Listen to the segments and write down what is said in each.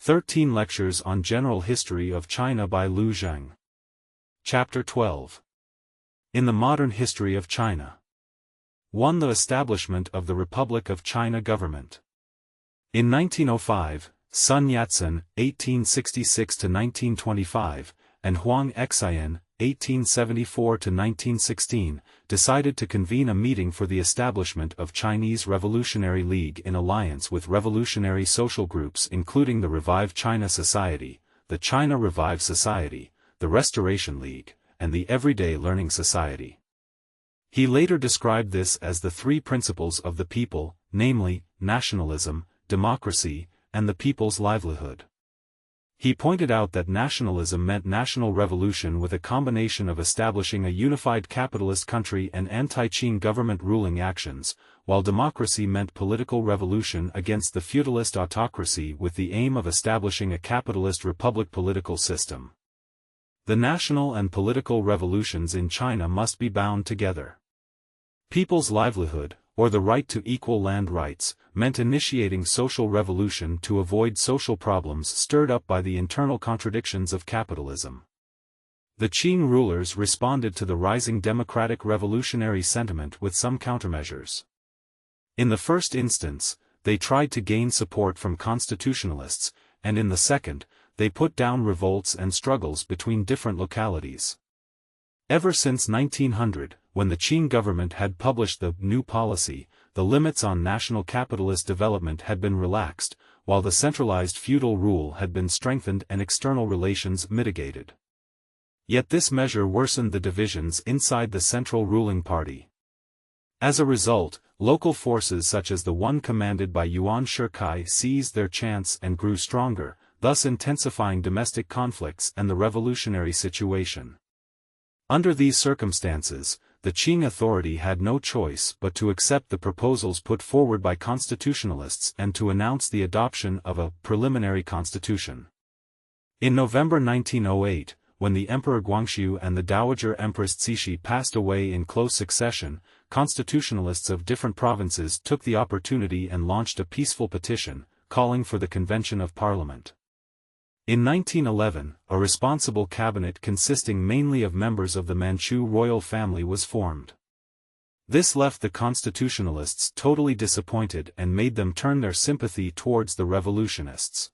13 Lectures on General History of China by Liu Zheng. Chapter 12. In the Modern History of China. 1. The Establishment of the Republic of China Government. In 1905, Sun Yat-sen, 1866–1925, and Huang Xian, 1874–1916, decided to convene a meeting for the establishment of Chinese Revolutionary League in alliance with revolutionary social groups including the Revive China Society, the China Revive Society, the Restoration League, and the Everyday Learning Society. He later described this as the three principles of the people, namely, nationalism, democracy, and the people's livelihood. He pointed out that nationalism meant national revolution with a combination of establishing a unified capitalist country and anti-Qing government ruling actions, while democracy meant political revolution against the feudalist autocracy with the aim of establishing a capitalist republic political system. The national and political revolutions in China must be bound together. People's livelihood, or the right to equal land rights, meant initiating social revolution to avoid social problems stirred up by the internal contradictions of capitalism. The Qing rulers responded to the rising democratic revolutionary sentiment with some countermeasures. In the first instance, they tried to gain support from constitutionalists, and in the second, they put down revolts and struggles between different localities. Ever since 1900, when the Qing government had published the new policy, the limits on national capitalist development had been relaxed, while the centralized feudal rule had been strengthened and external relations mitigated. Yet this measure worsened the divisions inside the central ruling party. As a result, local forces such as the one commanded by Yuan Shikai seized their chance and grew stronger, thus intensifying domestic conflicts and the revolutionary situation. Under these circumstances, the Qing authority had no choice but to accept the proposals put forward by constitutionalists and to announce the adoption of a preliminary constitution. In November 1908, when the Emperor Guangxu and the Dowager Empress Cixi passed away in close succession, constitutionalists of different provinces took the opportunity and launched a peaceful petition, calling for the convention of parliament. In 1911, a responsible cabinet consisting mainly of members of the Manchu royal family was formed. This left the constitutionalists totally disappointed and made them turn their sympathy towards the revolutionists.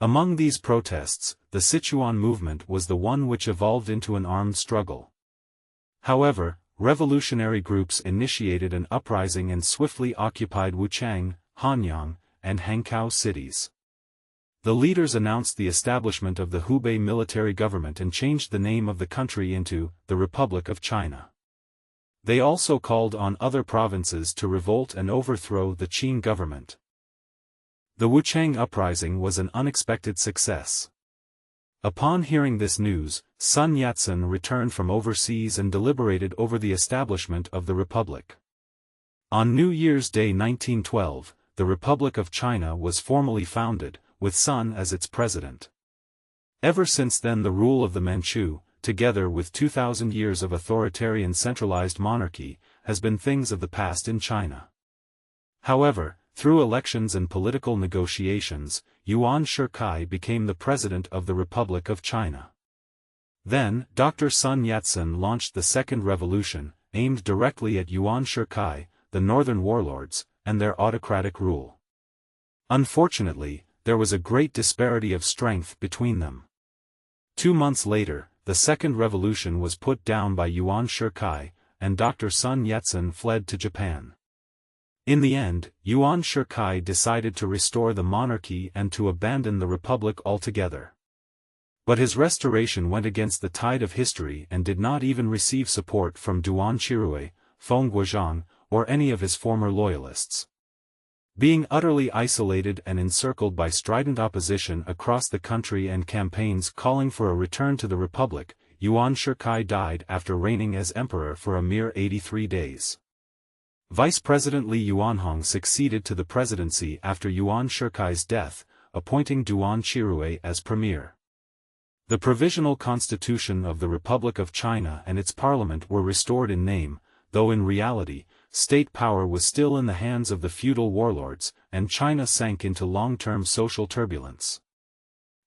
Among these protests, the Sichuan movement was the one which evolved into an armed struggle. However, revolutionary groups initiated an uprising and swiftly occupied Wuchang, Hanyang, and Hankou cities. The leaders announced the establishment of the Hubei military government and changed the name of the country into the Republic of China. They also called on other provinces to revolt and overthrow the Qing government. The Wuchang uprising was an unexpected success. Upon hearing this news, Sun Yat-sen returned from overseas and deliberated over the establishment of the Republic. On New Year's Day 1912, the Republic of China was formally founded, with Sun as its president. Ever since then the rule of the Manchu, together with 2,000 years of authoritarian centralized monarchy, has been things of the past in China. However, through elections and political negotiations, Yuan Shikai became the president of the Republic of China. Then, Dr. Sun Yat-sen launched the Second Revolution, aimed directly at Yuan Shikai, the northern warlords, and their autocratic rule. Unfortunately, there was a great disparity of strength between them. 2 months later, the Second Revolution was put down by Yuan Shikai, and Dr. Sun Yat-sen fled to Japan. In the end, Yuan Shikai decided to restore the monarchy and to abandon the republic altogether. But his restoration went against the tide of history and did not even receive support from Duan Qirui, Feng Guozhang, or any of his former loyalists. Being utterly isolated and encircled by strident opposition across the country and campaigns calling for a return to the republic, Yuan Shikai died after reigning as emperor for a mere 83 days. Vice President Li Yuanhong succeeded to the presidency after Yuan Shikai's death, appointing Duan Qirui as premier. The Provisional Constitution of the Republic of China and its parliament were restored in name, though in reality, state power was still in the hands of the feudal warlords, and China sank into long-term social turbulence.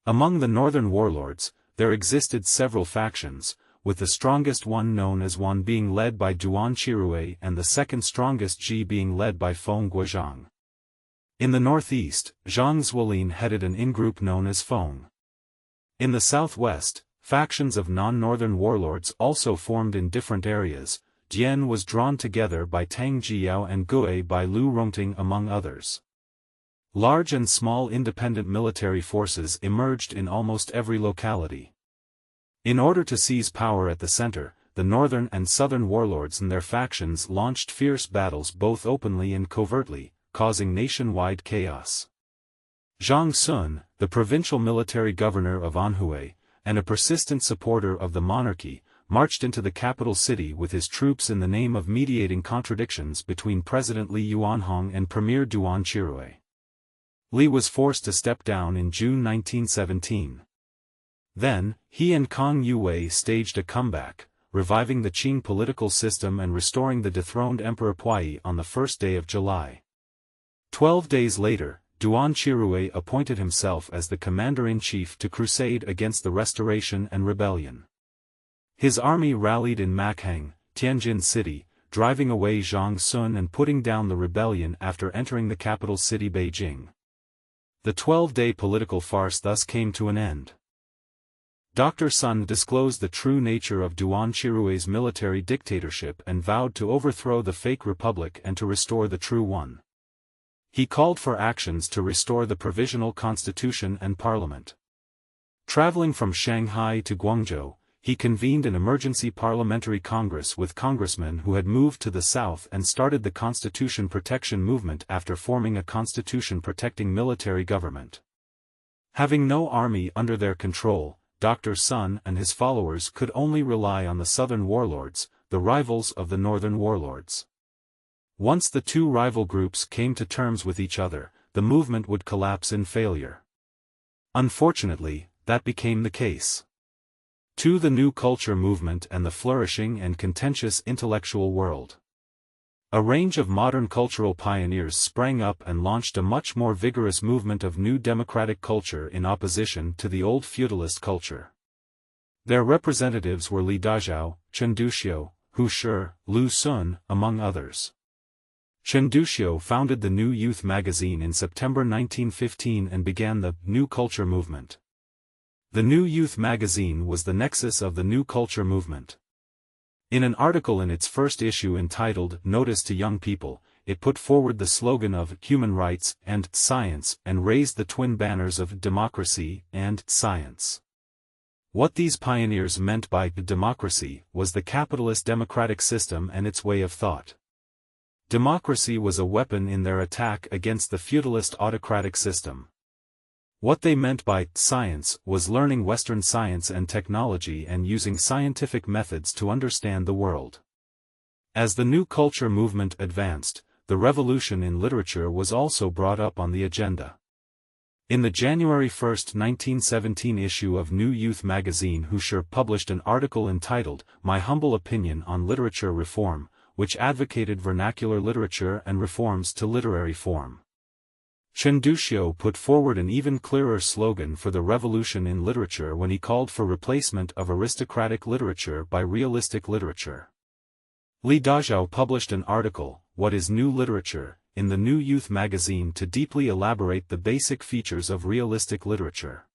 Among the northern warlords, there existed several factions, with the strongest one known as Yuan being led by Duan Qirui and the second strongest Ji being led by Feng Guozhang. In the northeast, Zhang Zuolin headed an in-group known as Feng. In the southwest, factions of non-northern warlords also formed in different areas. Jian was drawn together by Tang Jiao and Gui by Liu Zheng among others. Large and small independent military forces emerged in almost every locality. In order to seize power at the center, the northern and southern warlords and their factions launched fierce battles both openly and covertly, causing nationwide chaos. Zhang Sun, the provincial military governor of Anhui, and a persistent supporter of the monarchy, marched into the capital city with his troops in the name of mediating contradictions between President Li Yuanhong and Premier Duan Qirui. Li was forced to step down in June 1917. Then, he and Kang Youwei staged a comeback, reviving the Qing political system and restoring the dethroned Emperor Puyi on the first day of July. 12 days later, Duan Qirui appointed himself as the commander-in-chief to crusade against the restoration and rebellion. His army rallied in Makhang, Tianjin city, driving away Zhang Sun and putting down the rebellion after entering the capital city Beijing. The 12-day political farce thus came to an end. Dr. Sun disclosed the true nature of Duan Qirui's military dictatorship and vowed to overthrow the fake republic and to restore the true one. He called for actions to restore the provisional constitution and parliament. Traveling from Shanghai to Guangzhou, he convened an emergency parliamentary congress with congressmen who had moved to the south and started the Constitution Protection Movement after forming a constitution protecting military government. Having no army under their control, Dr. Sun and his followers could only rely on the southern warlords, the rivals of the northern warlords. Once the two rival groups came to terms with each other, the movement would collapse in failure. Unfortunately, that became the case. To the new culture movement and the flourishing and contentious intellectual world. A range of modern cultural pioneers sprang up and launched a much more vigorous movement of new democratic culture in opposition to the old feudalist culture. Their representatives were Li Dazhao, Chen Duxiu, Hu Shi, Lu Sun, among others. Chen Duxiu founded the New Youth magazine in September 1915 and began the New Culture movement. The New Youth magazine was the nexus of the New Culture movement. In an article in its first issue entitled Notice to Young People, it put forward the slogan of human rights and science and raised the twin banners of democracy and science. What these pioneers meant by democracy was the capitalist democratic system and its way of thought. Democracy was a weapon in their attack against the feudalist autocratic system. What they meant by science was learning Western science and technology and using scientific methods to understand the world. As the New Culture movement advanced, the revolution in literature was also brought up on the agenda. In the January 1, 1917 issue of New Youth magazine, Hu Shi published an article entitled My Humble Opinion on Literature Reform, which advocated vernacular literature and reforms to literary form. Chen Duxiu put forward an even clearer slogan for the revolution in literature when he called for replacement of aristocratic literature by realistic literature. Li Dazhao published an article, What is New Literature?, in the New Youth magazine to deeply elaborate the basic features of realistic literature.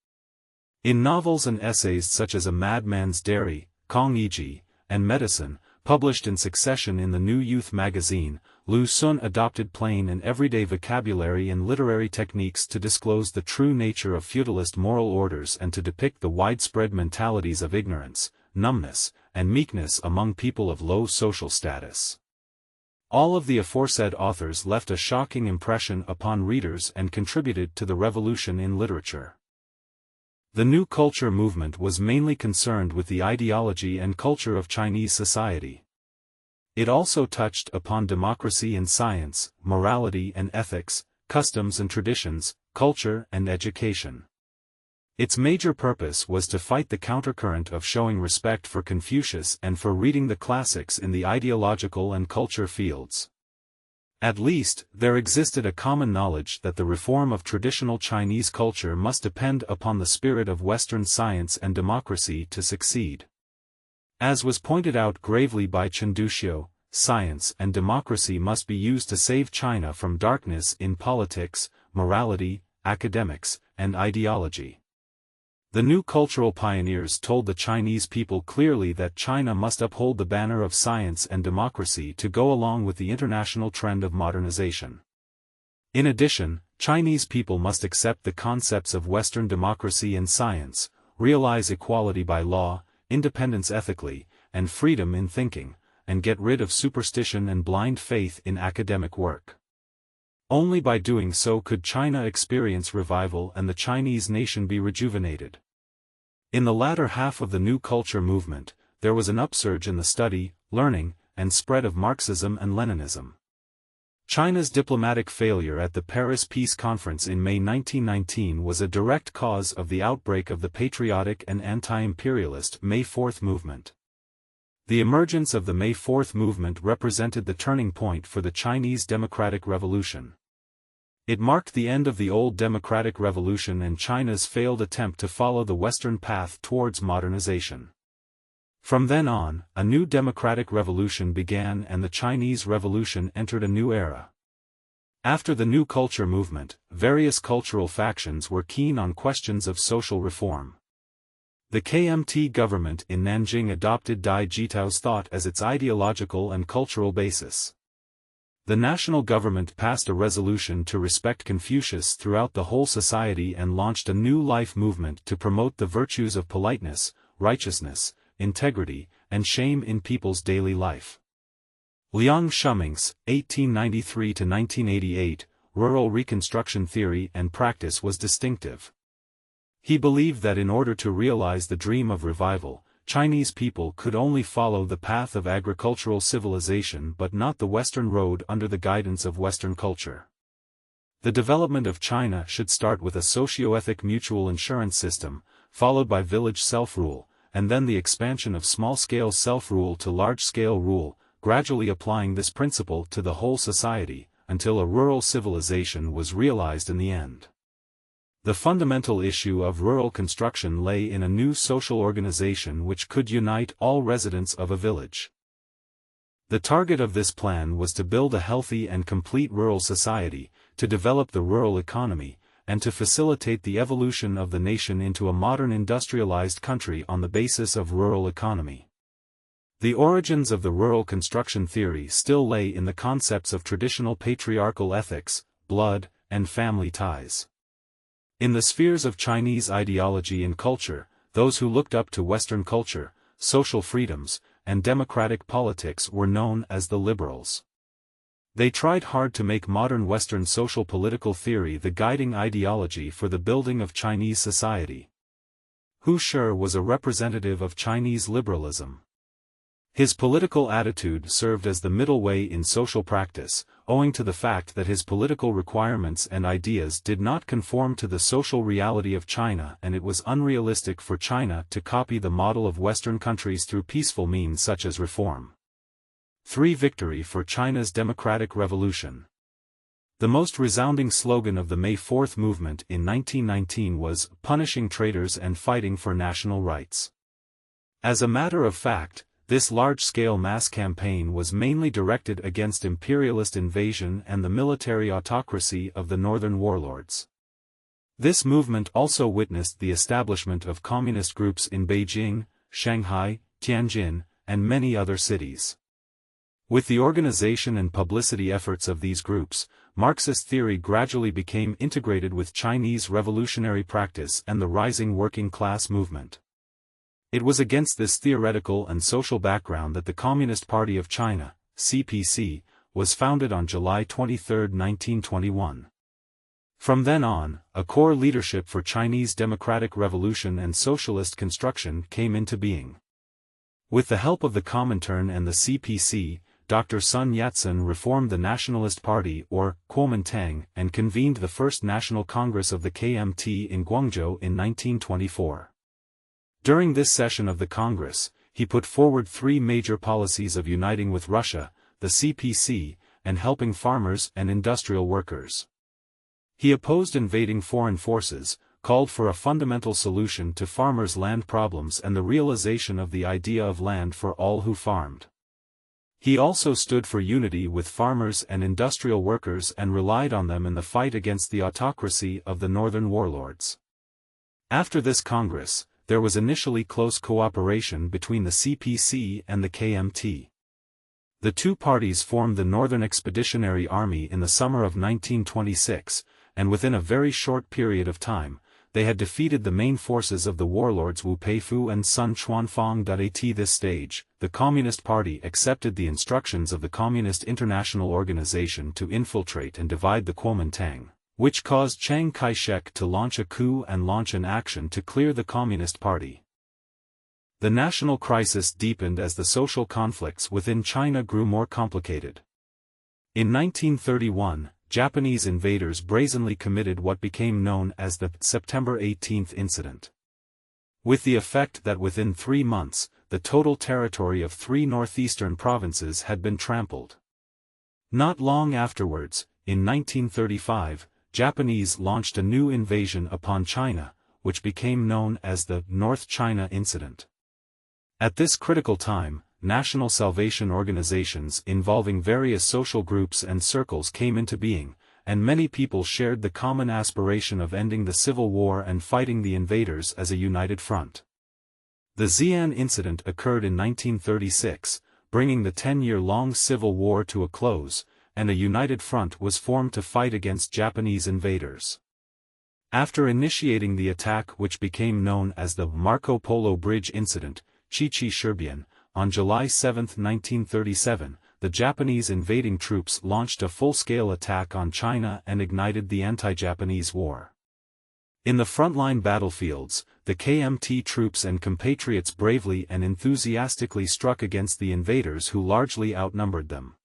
In novels and essays such as A Madman's Diary, Kong Yiji, and Medicine, published in succession in the New Youth magazine, Lu Sun adopted plain and everyday vocabulary and literary techniques to disclose the true nature of feudalist moral orders and to depict the widespread mentalities of ignorance, numbness, and meekness among people of low social status. All of the aforesaid authors left a shocking impression upon readers and contributed to the revolution in literature. The New Culture movement was mainly concerned with the ideology and culture of Chinese society. It also touched upon democracy and science, morality and ethics, customs and traditions, culture and education. Its major purpose was to fight the countercurrent of showing respect for Confucius and for reading the classics in the ideological and culture fields. At least, there existed a common knowledge that the reform of traditional Chinese culture must depend upon the spirit of Western science and democracy to succeed. As was pointed out gravely by Chen Duxiu, science and democracy must be used to save China from darkness in politics, morality, academics, and ideology. The new cultural pioneers told the Chinese people clearly that China must uphold the banner of science and democracy to go along with the international trend of modernization. In addition, Chinese people must accept the concepts of Western democracy and science, realize equality by law, independence ethically, and freedom in thinking, and get rid of superstition and blind faith in academic work. Only by doing so could China experience revival and the Chinese nation be rejuvenated. In the latter half of the New Culture movement, there was an upsurge in the study, learning, and spread of Marxism and Leninism. China's diplomatic failure at the Paris Peace Conference in May 1919 was a direct cause of the outbreak of the patriotic and anti-imperialist May 4th movement. The emergence of the May 4th movement represented the turning point for the Chinese Democratic Revolution. It marked the end of the old democratic revolution and China's failed attempt to follow the Western path towards modernization. From then on, a new democratic revolution began and the Chinese Revolution entered a new era. After the New Culture movement, various cultural factions were keen on questions of social reform. The KMT government in Nanjing adopted Dai Jitao's thought as its ideological and cultural basis. The national government passed a resolution to respect Confucius throughout the whole society and launched a new life movement to promote the virtues of politeness, righteousness, integrity, and shame in people's daily life. Liang Shuming's 1893–1988 rural reconstruction theory and practice was distinctive. He believed that in order to realize the dream of revival, Chinese people could only follow the path of agricultural civilization but not the Western road under the guidance of Western culture. The development of China should start with a socio-ethic mutual insurance system, followed by village self-rule, and then the expansion of small-scale self-rule to large-scale rule, gradually applying this principle to the whole society, until a rural civilization was realized in the end. The fundamental issue of rural construction lay in a new social organization which could unite all residents of a village. The target of this plan was to build a healthy and complete rural society, to develop the rural economy, and to facilitate the evolution of the nation into a modern industrialized country on the basis of rural economy. The origins of the rural construction theory still lay in the concepts of traditional patriarchal ethics, blood, and family ties. In the spheres of Chinese ideology and culture, those who looked up to Western culture, social freedoms, and democratic politics were known as the liberals. They tried hard to make modern Western social political theory the guiding ideology for the building of Chinese society. Hu Shi was a representative of Chinese liberalism. His political attitude served as the middle way in social practice, owing to the fact that his political requirements and ideas did not conform to the social reality of China, and it was unrealistic for China to copy the model of Western countries through peaceful means such as reform. 3. Victory for China's Democratic Revolution. The most resounding slogan of the May 4th movement in 1919 was, "Punishing traitors and fighting for national rights." As a matter of fact, this large-scale mass campaign was mainly directed against imperialist invasion and the military autocracy of the northern warlords. This movement also witnessed the establishment of communist groups in Beijing, Shanghai, Tianjin, and many other cities. With the organization and publicity efforts of these groups, Marxist theory gradually became integrated with Chinese revolutionary practice and the rising working-class movement. It was against this theoretical and social background that the Communist Party of China, CPC, was founded on July 23, 1921. From then on, a core leadership for Chinese democratic revolution and socialist construction came into being. With the help of the Comintern and the CPC, Dr. Sun Yat-sen reformed the Nationalist Party or Kuomintang and convened the First National Congress of the KMT in Guangzhou in 1924. During this session of the Congress, he put forward 3 major policies of uniting with Russia, the CPC, and helping farmers and industrial workers. He opposed invading foreign forces, called for a fundamental solution to farmers' land problems and the realization of the idea of land for all who farmed. He also stood for unity with farmers and industrial workers and relied on them in the fight against the autocracy of the northern warlords. After this Congress, there was initially close cooperation between the CPC and the KMT. The two parties formed the Northern Expeditionary Army in the summer of 1926, and within a very short period of time, they had defeated the main forces of the warlords Wu Peifu and Sun Chuanfang. At this stage, the Communist Party accepted the instructions of the Communist International Organization to infiltrate and divide the Kuomintang, which caused Chiang Kai-shek to launch a coup and launch an action to clear the Communist Party. The national crisis deepened as the social conflicts within China grew more complicated. In 1931, Japanese invaders brazenly committed what became known as the September 18 incident. With the effect that within 3 months, the total territory of 3 northeastern provinces had been trampled. Not long afterwards, in 1935, Japanese launched a new invasion upon China, which became known as the North China Incident. At this critical time, national salvation organizations involving various social groups and circles came into being, and many people shared the common aspiration of ending the civil war and fighting the invaders as a united front. The Xi'an incident occurred in 1936, bringing the 10-year-long civil war to a close, and a united front was formed to fight against Japanese invaders. After initiating the attack which became known as the Marco Polo Bridge Incident, Chichi-Shirbian, on July 7, 1937, the Japanese invading troops launched a full-scale attack on China and ignited the anti-Japanese war. In the frontline battlefields, the KMT troops and compatriots bravely and enthusiastically struck against the invaders who largely outnumbered them.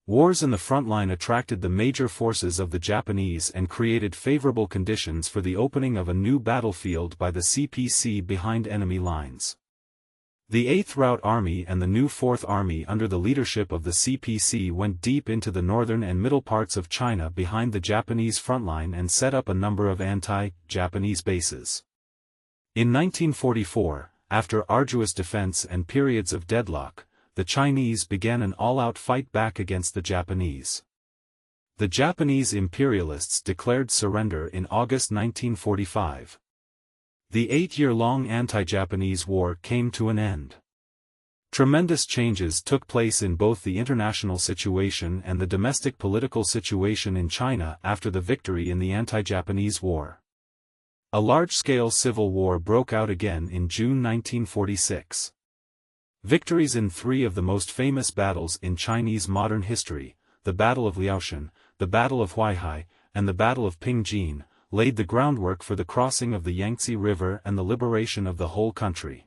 Wars in the frontline attracted the major forces of the Japanese and created favorable conditions for the opening of a new battlefield by the CPC behind enemy lines. The 8th Route Army and the new 4th Army under the leadership of the CPC went deep into the northern and middle parts of China behind the Japanese frontline and set up a number of anti-Japanese bases. In 1944, after arduous defense and periods of deadlock, the Chinese began an all-out fight back against the Japanese. The Japanese imperialists declared surrender in August 1945. The 8-year-long anti-Japanese war came to an end. Tremendous changes took place in both the international situation and the domestic political situation in China after the victory in the anti-Japanese war. A large-scale civil war broke out again in June 1946. Victories in 3 of the most famous battles in Chinese modern history, the Battle of Liaoshan, the Battle of Huaihai, and the Battle of Pingjin, laid the groundwork for the crossing of the Yangtze River and the liberation of the whole country.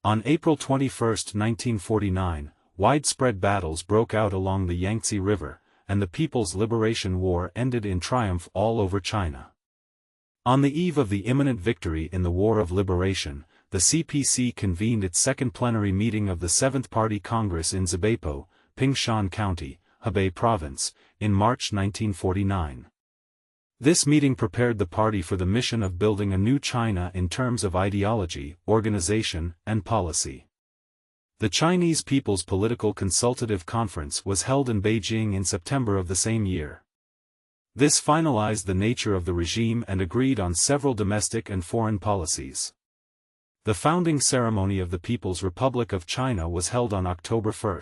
On April 21, 1949, widespread battles broke out along the Yangtze River, and the People's Liberation War ended in triumph all over China. On the eve of the imminent victory in the War of Liberation, the CPC convened its second plenary meeting of the 7th Party Congress in Zibeipo, Pingshan County, Hebei Province, in March 1949. This meeting prepared the party for the mission of building a new China in terms of ideology, organization, and policy. The Chinese People's Political Consultative Conference was held in Beijing in September of the same year. This finalized the nature of the regime and agreed on several domestic and foreign policies. The founding ceremony of the People's Republic of China was held on October 1.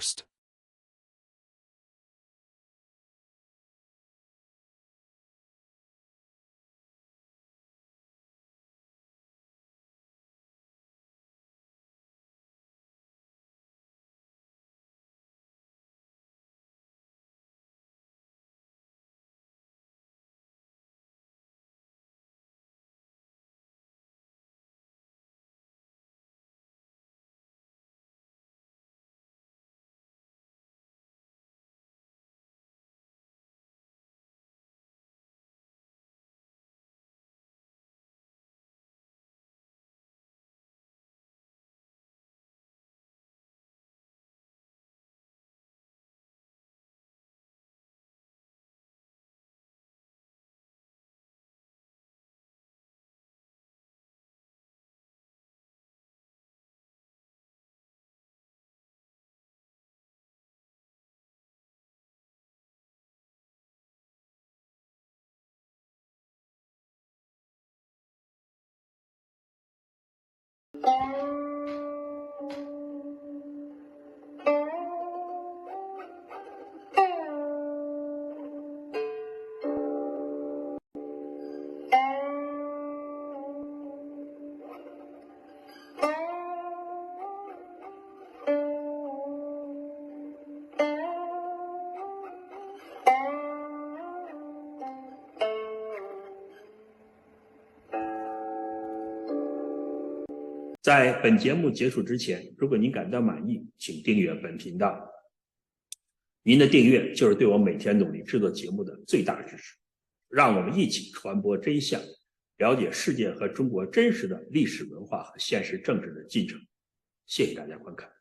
在本节目结束之前，如果您感到满意，请订阅本频道。您的订阅就是对我每天努力制作节目的最大支持。让我们一起传播真相，了解世界和中国真实的历史文化和现实政治的进程。谢谢大家观看。